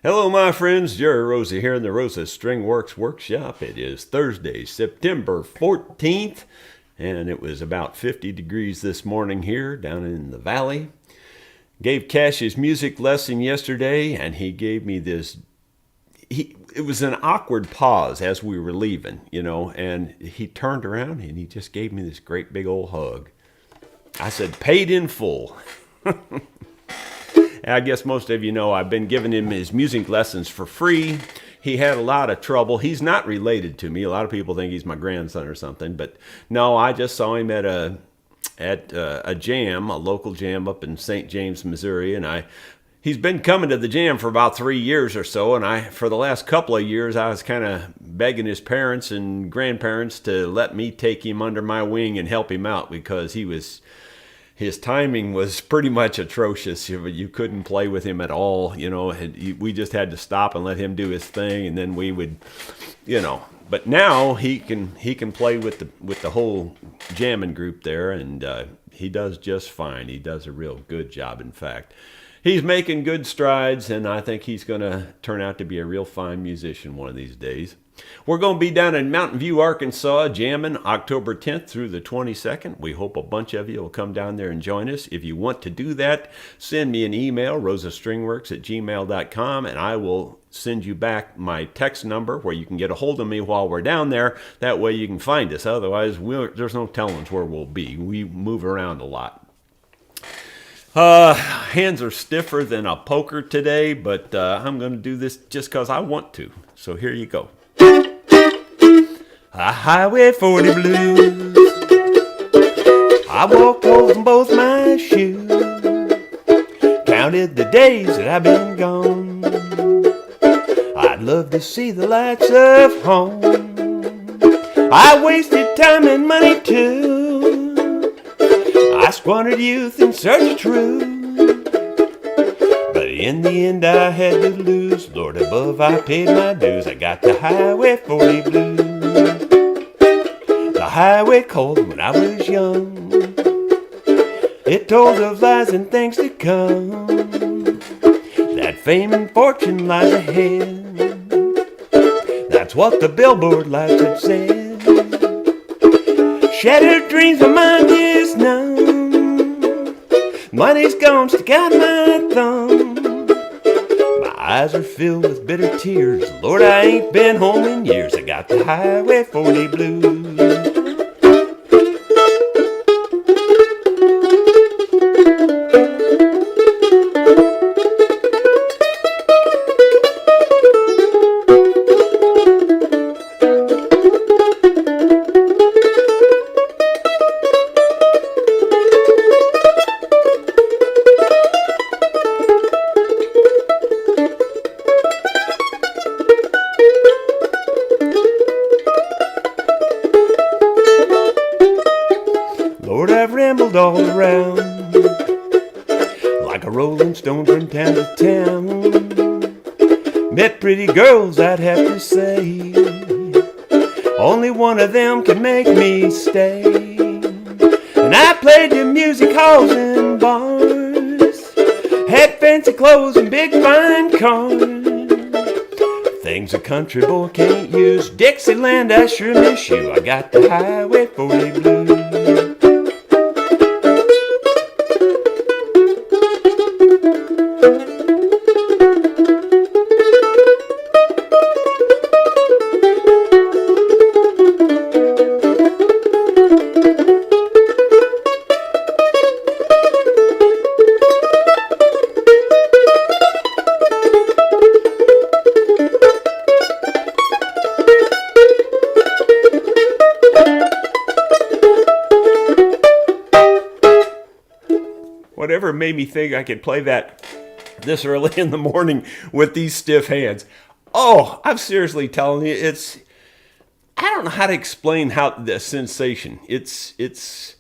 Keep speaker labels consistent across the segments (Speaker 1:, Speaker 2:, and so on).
Speaker 1: Hello, my friends. Jerry Rosa here in the Rosa String Works Workshop. It is Thursday, September 14th, and it was about 50 degrees this morning here down in the valley. Gave Cash his music lesson yesterday, and he gave me this. It was an awkward pause as we were leaving, and he turned around and he just gave me this great big old hug. I said, paid in full. I guess most of you know I've been giving him his music lessons for free. He had a lot of trouble. He's not related to me. A lot of people think he's my grandson or something, but no, I just saw him at a jam, a local jam up in St. James, Missouri, and he's been coming to the jam for about 3 years or so, and for the last couple of years I was kind of begging his parents and grandparents to let me take him under my wing and help him out because his timing was pretty much atrocious. You couldn't play with him at all. We just had to stop and let him do his thing, and then we would, But now he can play with the whole jamming group there, and he does just fine. He does a real good job, in fact. He's making good strides, and I think he's going to turn out to be a real fine musician one of these days. We're going to be down in Mountain View, Arkansas, jamming October 10th through the 22nd. We hope a bunch of you will come down there and join us. If you want to do that, send me an email, rosastringworks@gmail.com, and I will send you back my text number where you can get a hold of me while we're down there. That way you can find us. Otherwise, there's no telling where we'll be. We move around a lot. Hands are stiffer than a poker today, but I'm going to do this just because I want to. So here you go. A Highway 40 blues. I walked home from both my shoes. Counted the days that I've been gone. I'd love to see the lights of home. I wasted time and money too. I squandered youth in search of truth. But in the end I had to lose. Lord above, I paid my dues. I got the Highway 40 blues. The highway called when I was young. It told of lies and things to come. That fame and fortune lies ahead. That's what the billboard lights had said. Shattered dreams, my mind is numb. Money's gone, stick out my thumb. My eyes are filled with bitter tears. Lord, I ain't been home in years. I got the Highway 40 blues. Lord, I've rambled all around like a rolling stone from town to town. Met pretty girls, I'd have to say. Only one of them can make me stay. And I played in music halls and bars. Had fancy clothes and big fine cars. Things a country boy can't use. Dixieland, I sure miss you. I got the Highway 40 blues. Whatever made me think I could play that this early in the morning with these stiff hands. Oh, I'm seriously telling you, I don't know how to explain how the sensation. It's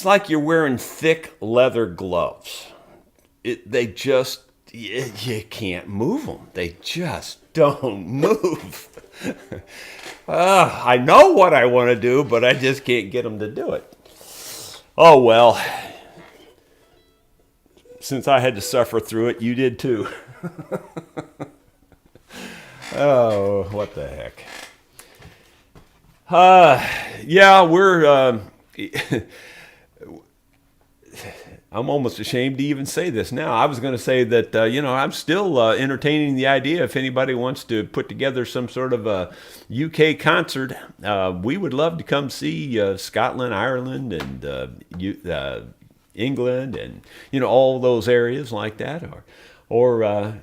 Speaker 1: like you're wearing thick leather gloves. You can't move them. They just don't move. I know what I want to do, but I just can't get them to do it. Oh, well. since I had to suffer through it, you did too. Oh, what the heck. Yeah, I'm almost ashamed to even say this now. I was going to say that, I'm still entertaining the idea if anybody wants to put together some sort of a UK concert. We would love to come see Scotland, Ireland, and England, and, all those areas like that, or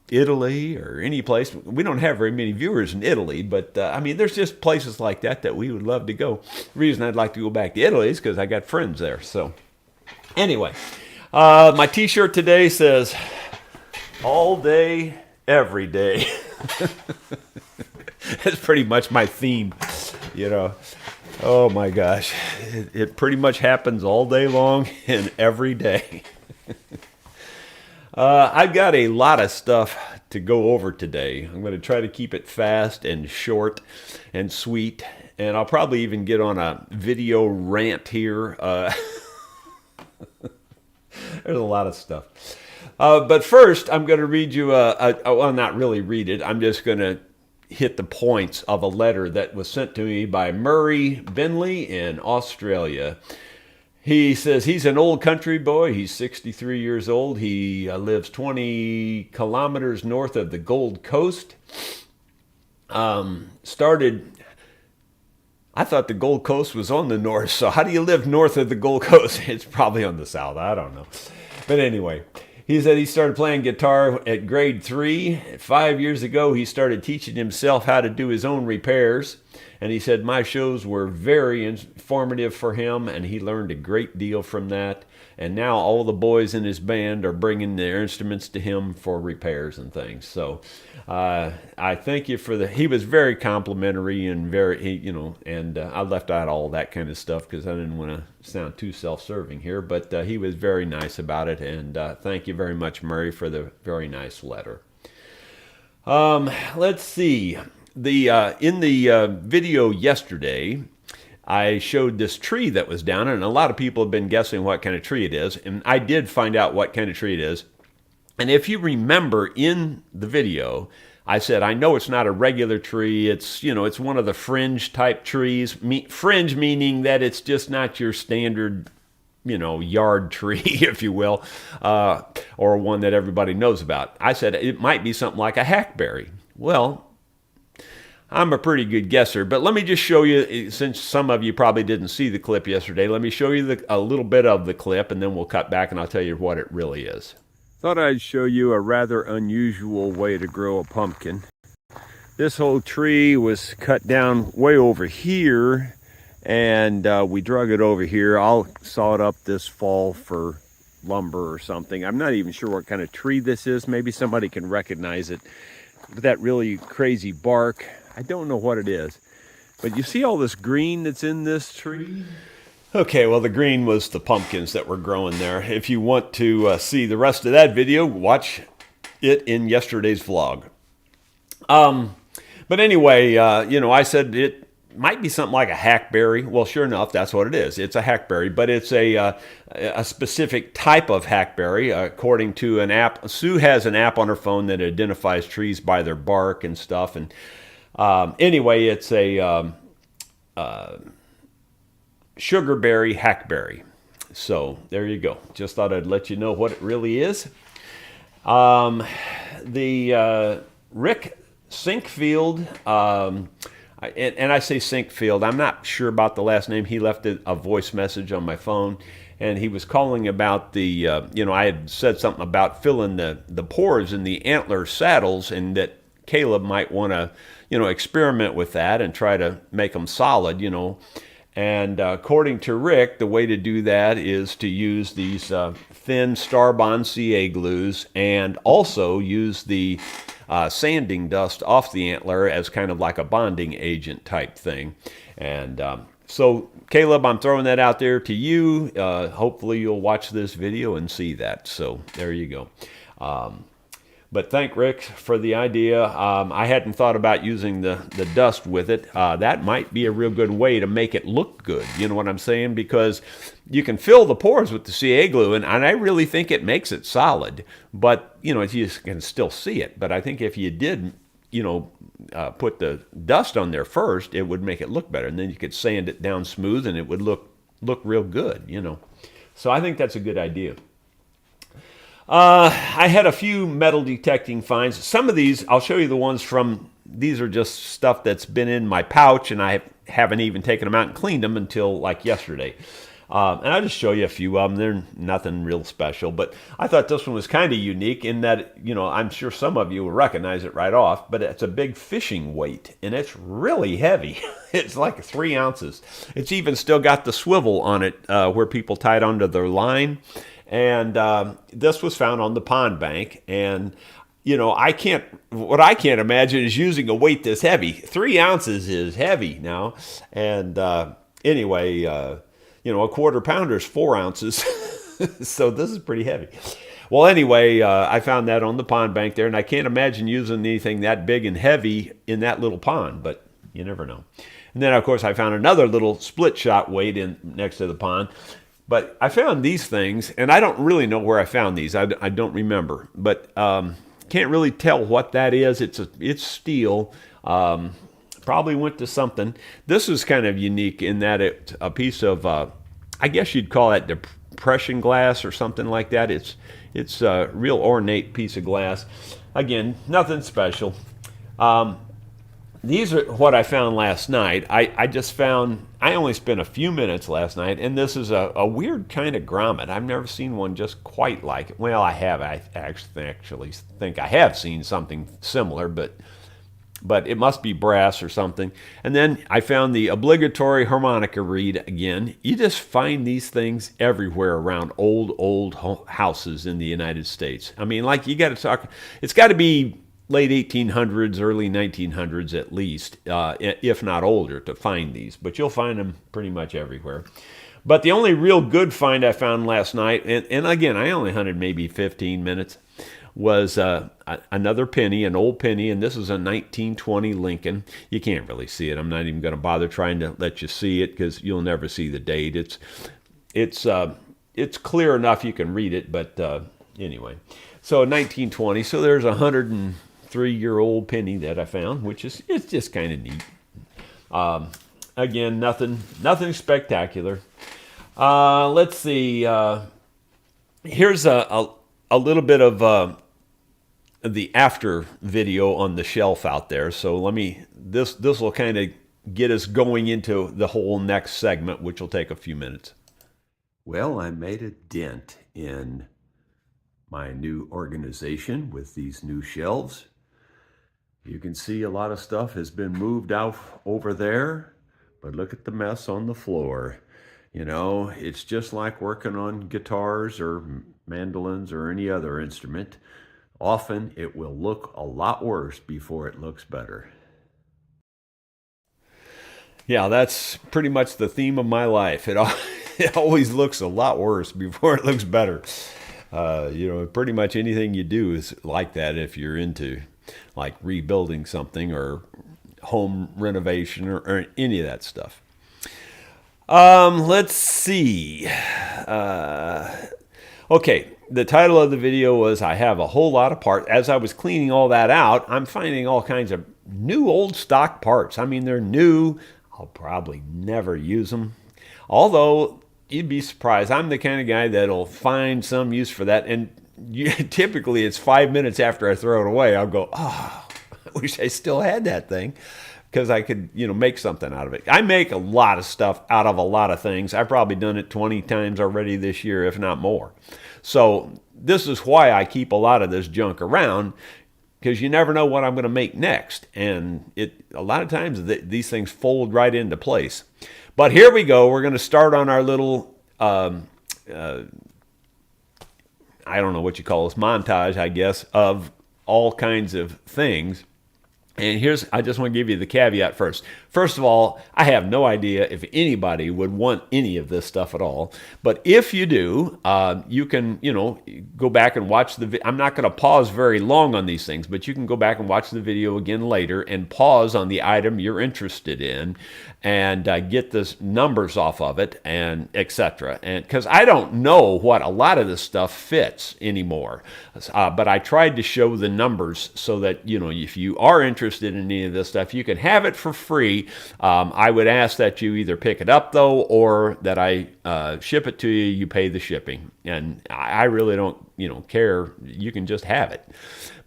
Speaker 1: Italy or any place. We don't have very many viewers in Italy, but there's just places like that we would love to go. The reason I'd like to go back to Italy is because I got friends there. So anyway, my t-shirt today says all day, every day. That's pretty much my theme, Oh my gosh. It pretty much happens all day long and every day. I've got a lot of stuff to go over today. I'm going to try to keep it fast and short and sweet, and I'll probably even get on a video rant here. There's a lot of stuff. But first, I'm going to read you well, not really read it. I'm just going to hit the points of a letter that was sent to me by Murray Benley in Australia. He says he's an old country boy. He's 63 years old. He lives 20 kilometers north of the Gold Coast. I thought the Gold Coast was on the north, so how do you live north of the Gold Coast? It's probably on the south. I don't know. But anyway, he said he started playing guitar at grade 3. 5 years ago, he started teaching himself how to do his own repairs. And he said my shows were very informative for him, and he learned a great deal from that. And now all the boys in his band are bringing their instruments to him for repairs and things. So I thank you for he was very complimentary and I left out all that kind of stuff because I didn't want to sound too self-serving here. But he was very nice about it, and thank you very much, Murray, for the very nice letter. Let's see. In the video yesterday, I showed this tree that was down, and a lot of people have been guessing what kind of tree it is, and I did find out what kind of tree it is. And if you remember in the video, I said, I know it's not a regular tree. It's, it's one of the fringe type trees. Fringe meaning that it's just not your standard, yard tree, if you will, or one that everybody knows about. I said it might be something like a hackberry. Well, I'm a pretty good guesser, but let me just show you, since some of you probably didn't see the clip yesterday, let me show you a little bit of the clip, and then we'll cut back and I'll tell you what it really is. Thought I'd show you a rather unusual way to grow a pumpkin. This whole tree was cut down way over here, and we drug it over here. I'll saw it up this fall for lumber or something. I'm not even sure what kind of tree this is. Maybe somebody can recognize it. But that really crazy bark, I don't know what it is. But you see all this green that's in this tree? Okay, well, the green was the pumpkins that were growing there. If you want to see the rest of that video, watch it in yesterday's vlog. But anyway, I said it might be something like a hackberry. Well, sure enough, that's what it is. It's a hackberry, but it's a specific type of hackberry, according to an app. Sue has an app on her phone that identifies trees by their bark and stuff. And anyway, it's a sugarberry hackberry. So there you go. Just thought I'd let you know what it really is. Rick Sinkfield, and I say Sinkfield, I'm not sure about the last name. He left a voice message on my phone, and he was calling about the, I had said something about filling the pores in the antler saddles, and that Caleb might want to, experiment with that and try to make them solid, And according to Rick, the way to do that is to use these thin Starbond CA glues, and also use the sanding dust off the antler as kind of like a bonding agent type thing. And so, Caleb, I'm throwing that out there to you. Hopefully you'll watch this video and see that. So there you go. But thank Rick for the idea. I hadn't thought about using the dust with it. That might be a real good way to make it look good. You know what I'm saying? Because you can fill the pores with the CA glue, and I really think it makes it solid. But, you know, you can still see it. But I think if you did, you know, put the dust on there first, it would make it look better. And then you could sand it down smooth, and it would look real good, you know. So I think that's a good idea. I had a few metal detecting finds. Some of these, I'll show you the ones from, these are just stuff that's been in my pouch, and I haven't even taken them out and cleaned them until like yesterday. And I'll just show you a few of them. They're nothing real special, but I thought this one was kind of unique in that, you know, I'm sure some of you will recognize it right off, but it's a big fishing weight, and it's really heavy. It's like 3 ounces. It's even still got the swivel on it where people tie it onto their line. And this was found on the pond bank. And, you know, what I can't imagine is using a weight this heavy. 3 ounces is heavy now. And anyway, you know, a quarter pounder is 4 ounces. So this is pretty heavy. Well, anyway, I found that on the pond bank there. And I can't imagine using anything that big and heavy in that little pond. But you never know. And then, of course, I found another little split shot weight in next to the pond. But I found these things, and I don't really know where I found these. I don't remember, but can't really tell what that is. It's steel. Probably went to something. This is kind of unique in that it's a piece of, I guess you'd call that depression glass or something like that. It's a real ornate piece of glass. Again, nothing special. These are what I found last night. I only spent a few minutes last night, and this is a weird kind of grommet. I've never seen one just quite like it. Well, I have. I actually think I have seen something similar, but it must be brass or something. And then I found the obligatory harmonica reed again. You just find these things everywhere around old houses in the United States. I mean, like, you got to talk, it's got to be late 1800s, early 1900s at least, if not older, to find these. But you'll find them pretty much everywhere. But the only real good find I found last night, and again, I only hunted maybe 15 minutes, was another penny, an old penny, and this is a 1920 Lincoln. You can't really see it. I'm not even going to bother trying to let you see it because you'll never see the date. It's clear enough you can read it, but anyway. So 1920, so there's a 103-year-old penny that I found, which is, it's just kind of neat. Again, nothing spectacular. Let's see. Here's a little bit of the after video on the shelf out there. So this will kind of get us going into the whole next segment, which will take a few minutes. Well, I made a dent in my new organization with these new shelves. You can see a lot of stuff has been moved out over there, but look at the mess on the floor. You know, it's just like working on guitars or mandolins or any other instrument. Often it will look a lot worse before it looks better. Yeah, that's pretty much the theme of my life. It always looks a lot worse before it looks better. You know, pretty much anything you do is like that if you're into like rebuilding something or home renovation or any of that stuff. Let's see. Okay, the title of the video was I have a whole lot of parts. As I was cleaning all that out, I'm finding all kinds of new old stock parts. I mean, they're new. I'll probably never use them. Although, you'd be surprised. I'm the kind of guy that'll find some use for that. And typically it's 5 minutes after I throw it away, I'll go, oh, I wish I still had that thing. Because I could, you know, make something out of it. I make a lot of stuff out of a lot of things. I've probably done it 20 times already this year, if not more. So this is why I keep a lot of this junk around, because you never know what I'm going to make next. And a lot of times these things fold right into place. But here we go. We're going to start on our little, I don't know what you call this, montage, I guess, of all kinds of things. And I just want to give you the caveat first. First of all, I have no idea if anybody would want any of this stuff at all. But if you do, you can, go back and watch the I'm not going to pause very long on these things, but you can go back and watch the video again later and pause on the item you're interested in and get the numbers off of it and etc. And because I don't know what a lot of this stuff fits anymore, but I tried to show the numbers so that if you are interested in any of this stuff, you can have it for free. I would ask that you either pick it up though, or that I ship it to you. You pay the shipping, and I really don't care. You can just have it.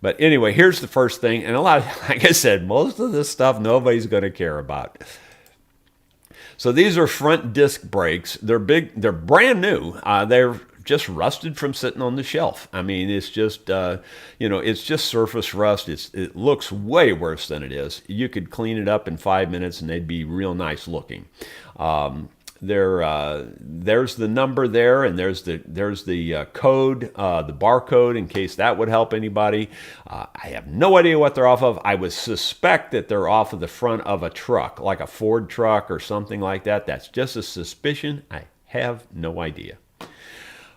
Speaker 1: But anyway, here's the first thing, and like I said, most of this stuff nobody's going to care about. So these are front disc brakes. They're big. They're brand new. They're just rusted from sitting on the shelf. I mean, it's just, it's just surface rust. It looks way worse than it is. You could clean it up in 5 minutes and they'd be real nice looking. There's the number there, and there's the code, the barcode, in case that would help anybody. I have no idea what they're off of. I would suspect that they're off of the front of a truck, like a Ford truck or something like that. That's just a suspicion. I have no idea.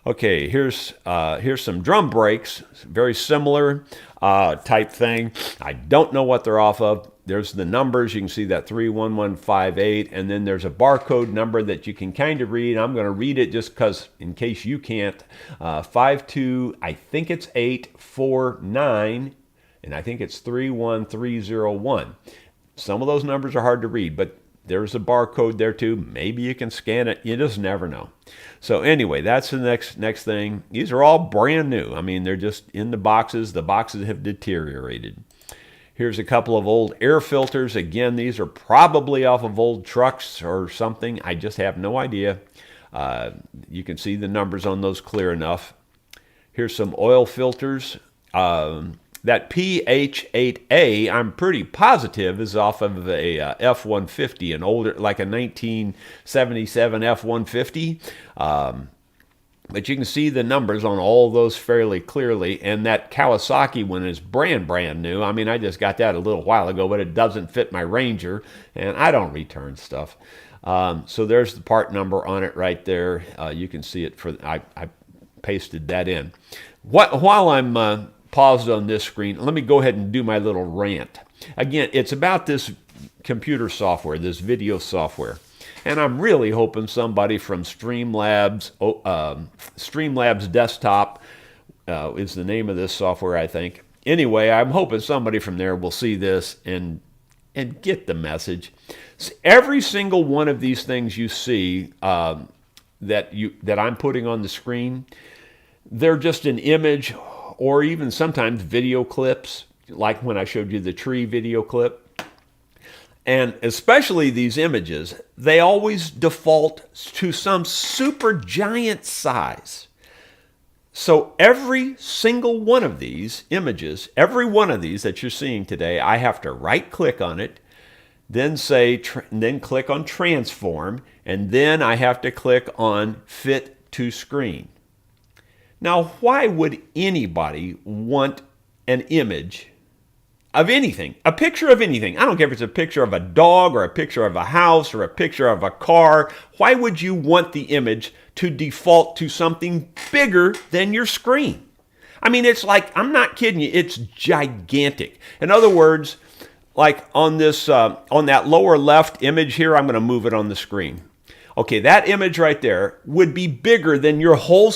Speaker 1: Okay, here's some drum brakes, very similar type thing. I don't know what they're off of. There's the numbers. You can see that 31158, and then there's a barcode number that you can kind of read. I'm going to read it just because, in case you can't. 52, I think it's 849, and I think it's 31301. Some of those numbers are hard to read, but there's a barcode there too. Maybe you can scan it. You just never know. So anyway, that's the next thing. These are all brand new. I mean, they're just in the boxes. The boxes have deteriorated. Here's a couple of old air filters. Again, these are probably off of old trucks or something. I just have no idea. You can see the numbers on those clear enough. Here's some oil filters. That PH8A, I'm pretty positive, is off of a F-150, an older, like a 1977 F-150. But you can see the numbers on all those fairly clearly. And that Kawasaki one is brand new. I mean, I just got that a little while ago, but it doesn't fit my Ranger, and I don't return stuff. So there's the part number on it right there. You can see it. I pasted that in. While I'm paused on this screen, let me go ahead and do my little rant. Again, it's about this computer software, this video software. And I'm really hoping somebody from Streamlabs Desktop is the name of this software, I think. Anyway, I'm hoping somebody from there will see this and get the message. Every single one of these things you see that I'm putting on the screen, they're just an image or even sometimes video clips, like when I showed you the tree video clip. And especially these images, they always default to some super giant size. So every single one of these images, every one of these that you're seeing today, I have to right click on it, then then click on transform, and then I have to click on fit to screen. Now, why would anybody want an image of anything, a picture of anything? I don't care if it's a picture of a dog or a picture of a house or a picture of a car. Why would you want the image to default to something bigger than your screen? I mean, it's like, I'm not kidding you, it's gigantic. In other words, like on this, on that lower left image here, I'm going to move it on the screen. Okay, that image right there would be bigger than your whole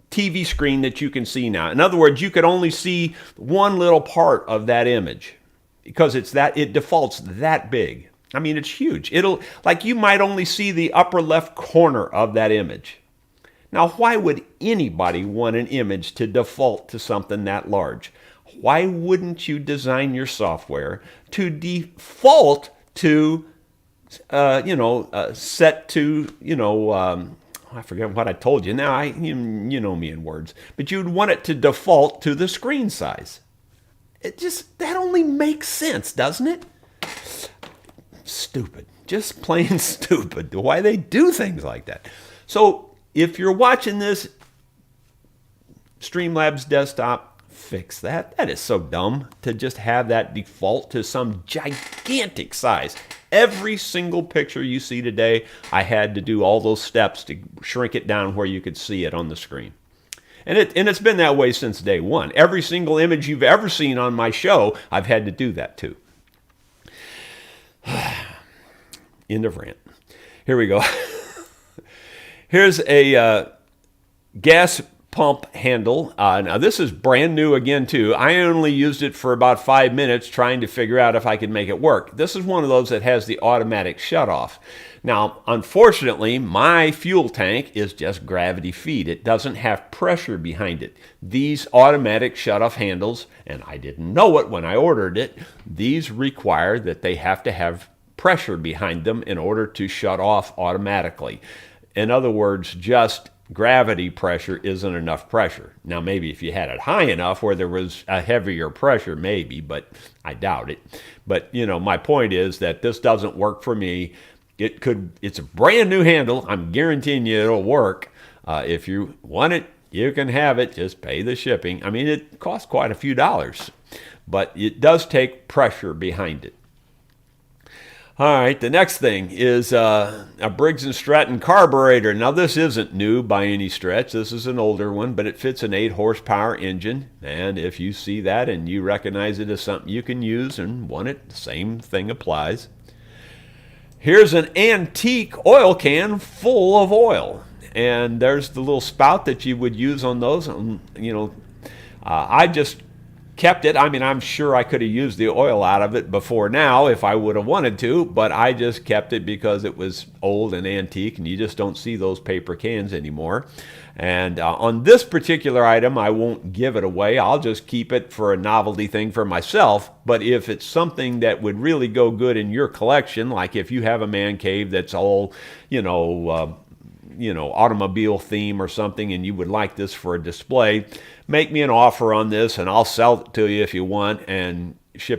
Speaker 1: TV screen that you can see now. In other words, you could only see one little part of that image because it defaults that big. I mean, it's huge. You might only see the upper left corner of that image. Now, why would anybody want an image to default to something that large? Why wouldn't you design your software to default to, set to, I forget what I told you. Now, you know me in words. But you'd want it to default to the screen size. That only makes sense, doesn't it? Stupid. Just plain stupid. Why they do things like that. So, if you're watching this, Streamlabs Desktop, fix that. That is so dumb to just have that default to some gigantic size. Every single picture you see today, I had to do all those steps to shrink it down where you could see it on the screen. And it's been that way since day one. Every single image you've ever seen on my show, I've had to do that too. End of rant. Here we go. Here's a gas pump handle. Now this is brand new again too. I only used it for about 5 minutes trying to figure out if I could make it work. This is one of those that has the automatic shutoff. Now, unfortunately, my fuel tank is just gravity feed. It doesn't have pressure behind it. These automatic shutoff handles, and I didn't know it when I ordered it, these require that they have to have pressure behind them in order to shut off automatically. In other words, just gravity pressure isn't enough pressure. Now, maybe if you had it high enough where there was a heavier pressure, maybe, but I doubt it. But, my point is that this doesn't work for me. It's a brand new handle. I'm guaranteeing you it'll work. If you want it, you can have it. Just pay the shipping. I mean, it costs quite a few dollars, but it does take pressure behind it. All right, the next thing is a Briggs & Stratton carburetor. Now, this isn't new by any stretch. This is an older one, but it fits an 8-horsepower engine. And if you see that and you recognize it as something you can use and want it, the same thing applies. Here's an antique oil can full of oil. And there's the little spout that you would use on those. I just kept it. I mean, I'm sure I could have used the oil out of it before now if I would have wanted to, but I just kept it because it was old and antique, and you just don't see those paper cans anymore. And on this particular item, I won't give it away. I'll just keep it for a novelty thing for myself. But if it's something that would really go good in your collection, like if you have a man cave that's all, automobile theme or something, and you would like this for a display, make me an offer on this and I'll sell it to you if you want, and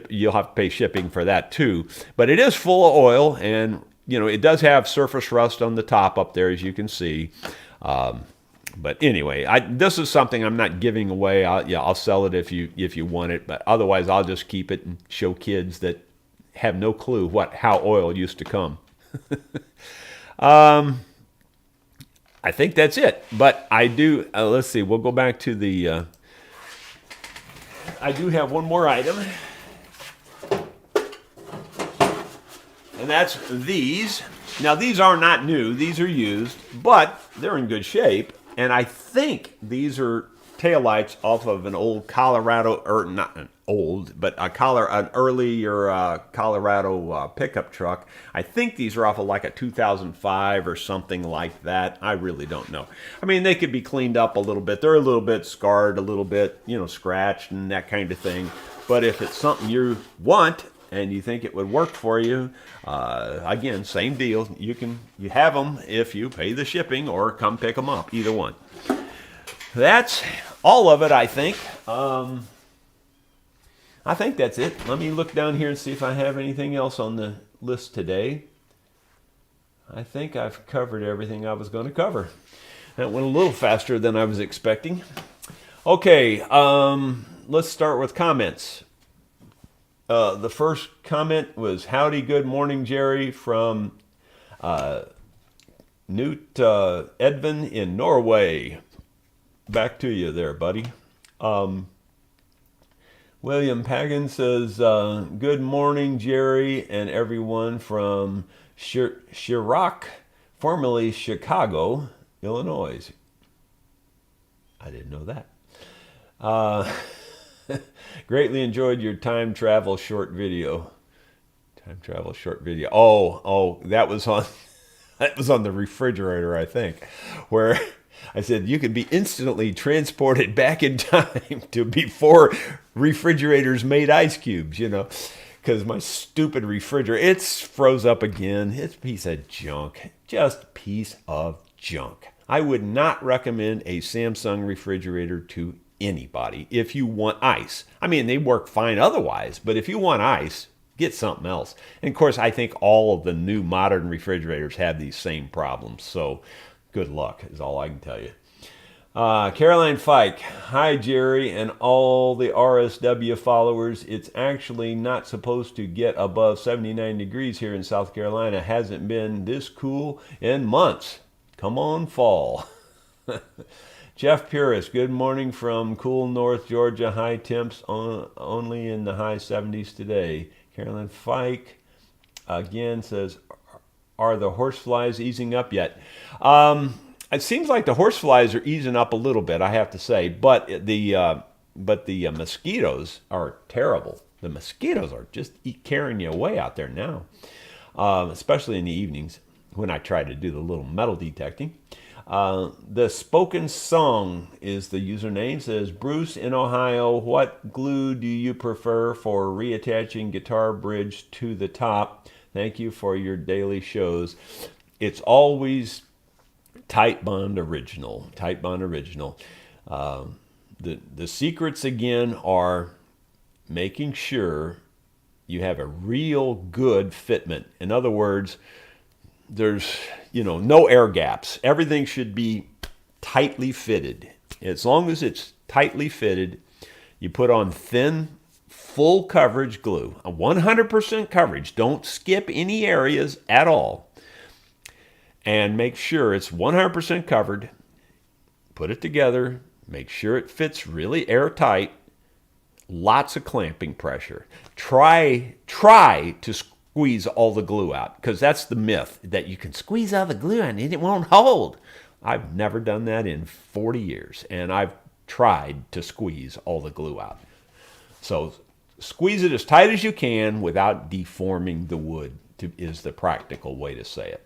Speaker 1: you'll have to pay shipping for that too. But it is full of oil, and it does have surface rust on the top up there, as you can see. But anyway, this is something I'm not giving away. I'll sell it if you want it, but otherwise I'll just keep it and show kids that have no clue how oil used to come. I think that's it. But I do, let's see, we'll go back to the, I do have one more item. And that's these. Now, these are not new. These are used, but they're in good shape. And I think these are taillights off of an old Colorado, or not an old, but an earlier Colorado pickup truck. I think these are off of like a 2005 or something like that. I really don't know. I mean, they could be cleaned up a little bit. They're a little bit scarred, a little bit, scratched and that kind of thing. But if it's something you want and you think it would work for you, again, same deal. You have them if you pay the shipping or come pick them up, either one. That's all of it, I think. I think that's it. Let me look down here and see if I have anything else on the list today. I think I've covered everything I was going to cover. That went a little faster than I was expecting. Okay, let's start with comments. The first comment was, "Howdy, good morning, Jerry," from Newt Edvin in Norway. Back to you there, buddy. William Pagan says, "Good morning, Jerry and everyone from Chirac, formerly Chicago, Illinois." I didn't know that. Greatly enjoyed your time travel short video. Time travel short video. Oh, that was on the refrigerator, I think, where I said you could be instantly transported back in time to before refrigerators made ice cubes, because my stupid refrigerator, it's froze up again. It's a piece of junk, just piece of junk. I would not recommend a Samsung refrigerator to anybody if you want ice. I mean, they work fine otherwise, but if you want ice, get something else. And of course, I think all of the new modern refrigerators have these same problems. So good luck is all I can tell you. Caroline Fike, hi Jerry and all the RSW followers. It's actually not supposed to get above 79 degrees here in South Carolina. Hasn't been this cool in months. Come on, fall. Jeff Puris, good morning from cool North Georgia. High temps only in the high 70s today. Caroline Fike again says, are the horseflies easing up yet? It seems like the horseflies are easing up a little bit, I have to say, but the mosquitoes are terrible. The mosquitoes are just carrying you away out there now, especially in the evenings when I try to do the little metal detecting. The Spoken Song is the username. Says, Bruce in Ohio, what glue do you prefer for reattaching guitar bridge to the top? Thank you for your daily shows. It's always Titebond Original. Titebond Original. The secrets again are making sure you have a real good fitment. In other words, there's no air gaps. Everything should be tightly fitted. As long as it's tightly fitted, you put on thin, full coverage glue, a 100% coverage. Don't skip any areas at all. And make sure it's 100% covered. Put it together. Make sure it fits really airtight. Lots of clamping pressure. Try to squeeze all the glue out, because that's the myth, that you can squeeze all the glue and it won't hold. I've never done that in 40 years, and I've tried to squeeze all the glue out. So squeeze it as tight as you can without deforming the wood, is the practical way to say it.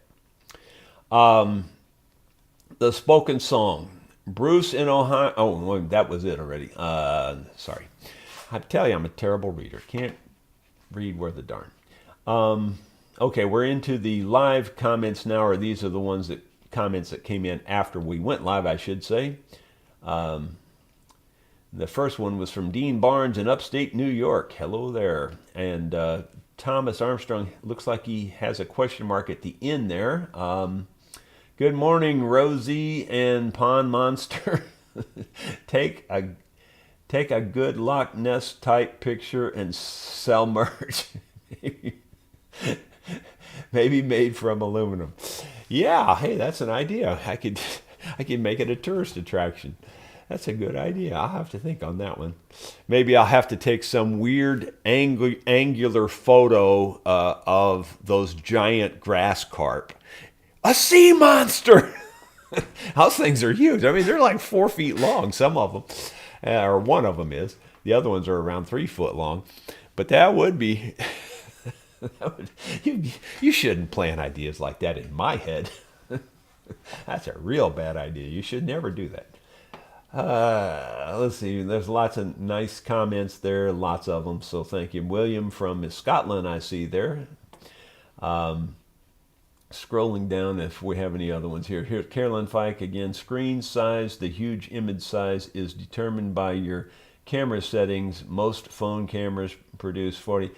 Speaker 1: The Spoken Song. Bruce in Ohio. Oh, that was it already. Sorry. I tell you, I'm a terrible reader. Can't read worth a darn. Okay, we're into the live comments now, or these are the comments that came in after we went live, I should say. The first one was from Dean Barnes in upstate New York. Hello there. And Thomas Armstrong, looks like he has a question mark at the end there. Good morning, Rosie and Pond Monster. Take a good Loch Ness type picture and sell merch. Maybe made from aluminum. Yeah, hey, that's an idea. I could make it a tourist attraction. That's a good idea. I'll have to think on that one. Maybe I'll have to take some weird angular photo of those giant grass carp. A sea monster! Those things are huge. I mean, they're like 4 feet long, some of them. Or one of them is. The other ones are around 3 foot long. But that would be... you shouldn't plan ideas like that in my head. That's a real bad idea. You should never do that. Let's see. There's lots of nice comments there. Lots of them. So thank you. William from Scotland, I see there. Scrolling down if we have any other ones here. Here's Caroline Fike again. Screen size, the huge image size is determined by your camera settings. Most phone cameras produce 40.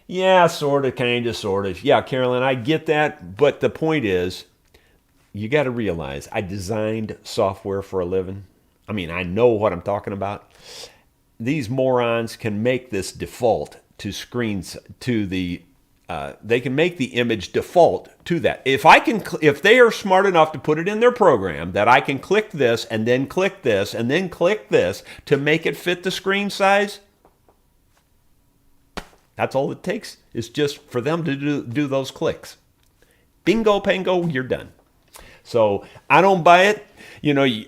Speaker 1: Yeah, sort of, kind of, sort of. Yeah, Caroline, I get that. But the point is, you got to realize I designed software for a living. I mean, I know what I'm talking about. These morons can make this default to screens, to the they can make the image default to that. If they are smart enough to put it in their program that I can click this and then click this and then click this to make it fit the screen size, that's all it takes. It's just for them to do those clicks. Bingo, pango, you're done. So I don't buy it.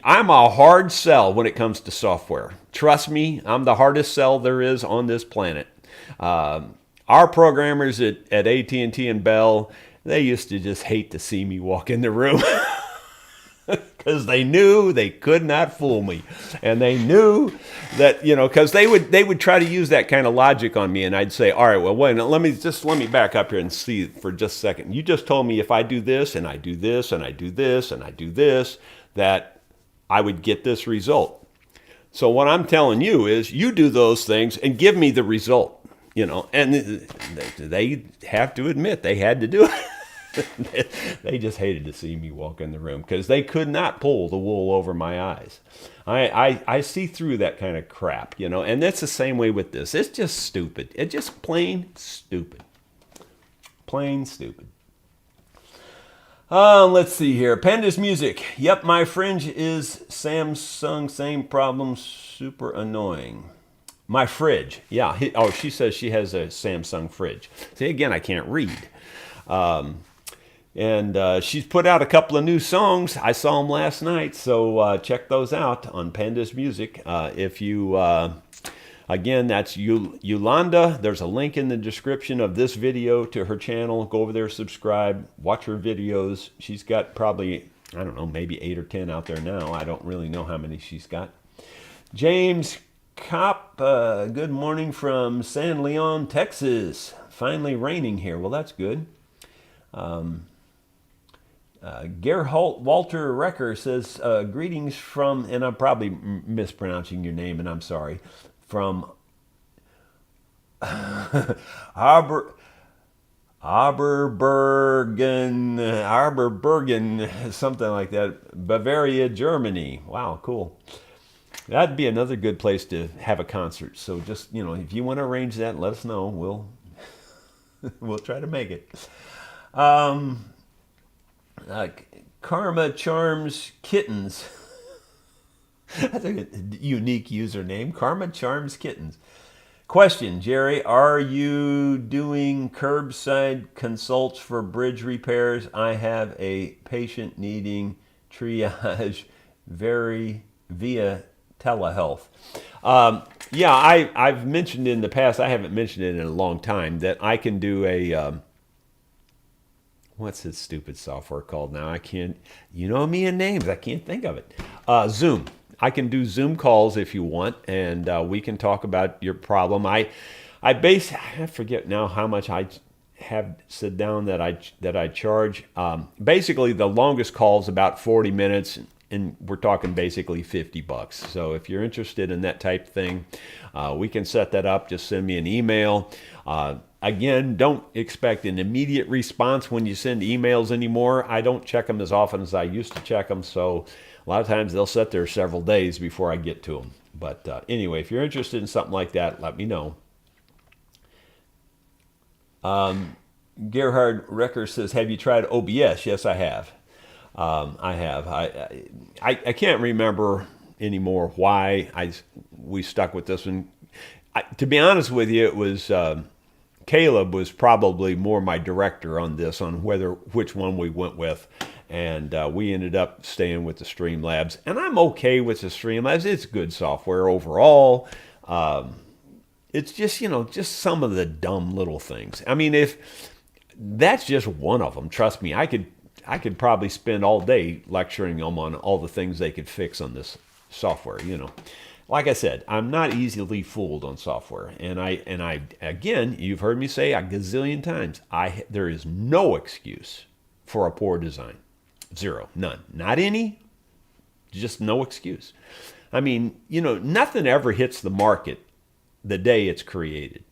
Speaker 1: I'm a hard sell when it comes to software. Trust me, I'm the hardest sell there is on this planet. Our programmers at AT&T and Bell, they used to just hate to see me walk in the room because they knew they could not fool me. And they knew that, because they would try to use that kind of logic on me. And I'd say, all right, well, wait, let me back up here and see for just a second. You just told me if I do this and I do this and I do this and I do this, that I would get this result. So what I'm telling you is you do those things and give me the result. And they have to admit they had to do it. They just hated to see me walk in the room because they could not pull the wool over my eyes. I see through that kind of crap, you know, and that's the same way with this. It's just stupid. It's just plain stupid. Plain stupid. Let's see here. Panda's Music. Yep, my fringe is Samsung. Same problem. Super annoying. My fridge. Yeah. She says she has a Samsung fridge. See, again, I can't read. And she's put out a couple of new songs. I saw them last night, so check those out on Panda's Music. If you, again, that's Yolanda. There's a link in the description of this video to her channel. Go over there, subscribe, watch her videos. She's got probably, I don't know, maybe 8 or 10 out there now. I don't really know how many she's got. James Kopp, good morning from San Leon, Texas. Finally raining here. Well, that's good. Gerholt Walter Recker says, greetings from, and I'm probably mispronouncing your name, and I'm sorry, from Arberbergen, something like that, Bavaria, Germany. Wow, cool. That'd be another good place to have a concert. So just, you know, if you want to arrange that, let us know. We'll try to make it. Karma Charms Kittens. That's a unique username. Karma Charms Kittens. Question, Jerry, are you doing curbside consults for bridge repairs? I have a patient needing triage via telehealth. Yeah, I've mentioned in the past, I haven't mentioned it in a long time, that I can do a, what's this stupid software called now? I can't, you know me and names, I can't think of it. Zoom. I can do Zoom calls if you want, and we can talk about your problem. I forget now how much I have said down that I charge. Basically, the longest call is about 40 minutes, and we're talking basically $50. So if you're interested in that type of thing, we can set that up. Just send me an email. Again, don't expect an immediate response when you send emails anymore. I don't check them as often as I used to check them, so a lot of times they'll sit there several days before I get to them. But anyway, if you're interested in something like that, let me know. Gerhard Recker says, have you tried OBS? Yes, I have. I have. I can't remember anymore why we stuck with this one. To be honest with you, it was Caleb was probably more my director on this, on which one we went with. And we ended up staying with the Streamlabs. And I'm okay with the Streamlabs. It's good software overall. It's just, you know, just some of the dumb little things. I mean, if that's just one of them, trust me, I could probably spend all day lecturing them on all the things they could fix on this software, you know. Like I said, I'm not easily fooled on software. And I again, you've heard me say a gazillion times, there is no excuse for a poor design. Zero. None. Not any. Just no excuse. I mean, you know, nothing ever hits the market the day it's created.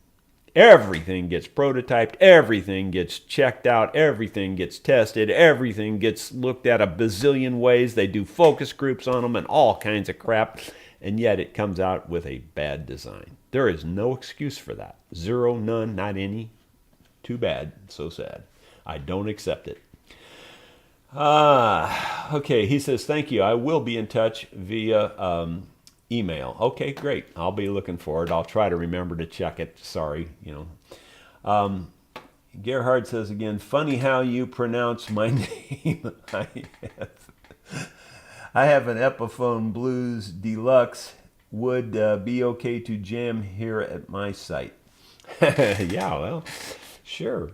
Speaker 1: Everything gets prototyped. Everything gets checked out. Everything gets tested. Everything gets looked at a bazillion ways. They do focus groups on them and all kinds of crap. And yet it comes out with a bad design. There is no excuse for that. Zero, none, not any. Too bad. So sad. I don't accept it. Okay, he says, thank you. I will be in touch via email. Okay, great. I'll be looking for it. I'll try to remember to check it. Sorry, you know. Gerhard says again, funny how you pronounce my name. I have an Epiphone Blues Deluxe. Would be okay to jam here at my site. Yeah, well, sure.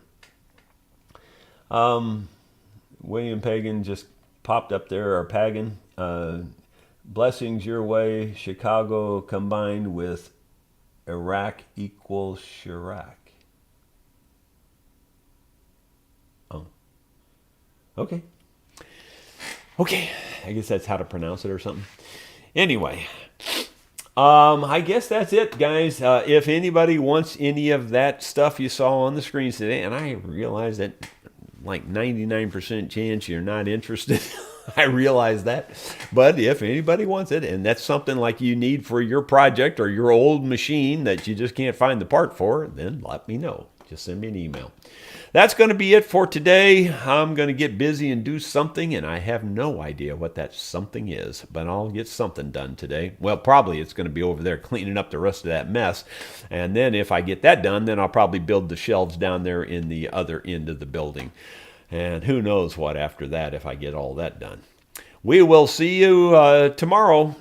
Speaker 1: William Pagan just popped up there, or Pagan. Blessings your way. Chicago combined with Iraq equals Chirac. Oh. Okay. Okay. I guess that's how to pronounce it or something. Anyway. I guess that's it, guys. If anybody wants any of that stuff you saw on the screens today, and I realize that like 99% chance you're not interested. I realize that. But if anybody wants it, and that's something like you need for your project or your old machine that you just can't find the part for, then let me know. Just send me an email. That's going to be it for today. I'm going to get busy and do something, and I have no idea what that something is, but I'll get something done today. Well, probably it's going to be over there cleaning up the rest of that mess. And then if I get that done, then I'll probably build the shelves down there in the other end of the building. And who knows what after that if I get all that done. We will see you tomorrow.